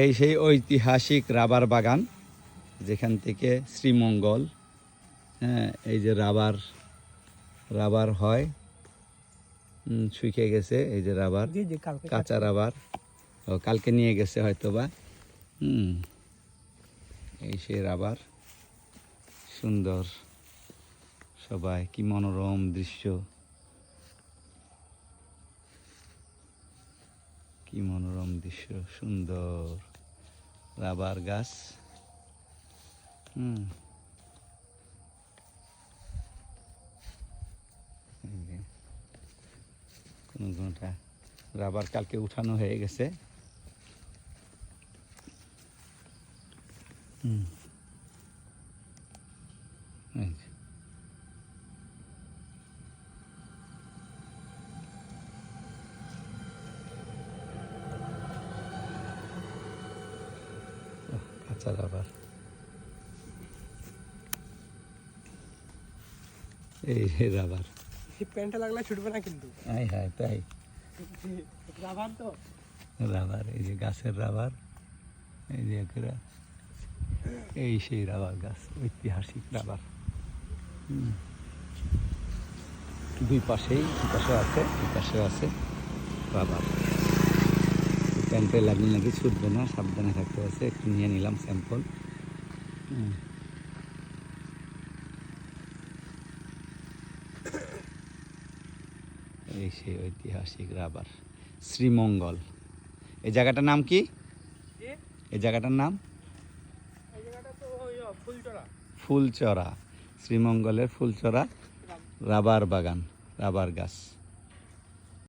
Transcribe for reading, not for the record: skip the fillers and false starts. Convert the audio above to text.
এই সেই ঐতিহাসিক রাবার বাগান যেখান থেকে শ্রীমঙ্গল, হ্যাঁ, এই যে রাবার হয়, শুকিয়ে গেছে, এই যে রাবার, কাঁচা রাবার, কালকে নিয়ে গেছে হয়তোবা। এই সেই রাবার, সুন্দর, সবাই কি মনোরম দৃশ্য, কি মনোরম দৃশ্য, সুন্দর রাবার গাছ। কোনটা রাবার কালকে উঠানো হয়ে গেছে। কাঁচা রাবার, এই রাবার, প্যান্টটা লাগলে ছুটবে না কিন্তু। হ্যাঁ হ্যাঁ তাই, রাবার তো রাবার, এই যে গাছের রাবার, এই যে এই সেই রাবার গাছ, ঐতিহাসিক রাবার। দুই পাশেও আছে, দুই পাশেও আছে রাবার। প্যান্টে লাগলে নাকি ছুটবে না, সাবধানে থাকতে আছে। একটু নিয়ে নিলাম স্যাম্পল। এই সেই ঐতিহাসিক রাবার, শ্রীমঙ্গল। এই জায়গাটার নাম কি? এই জায়গাটার নাম ফুলচরা, শ্রীমঙ্গলের ফুলচরা রাবার বাগান, রাবার গাছ।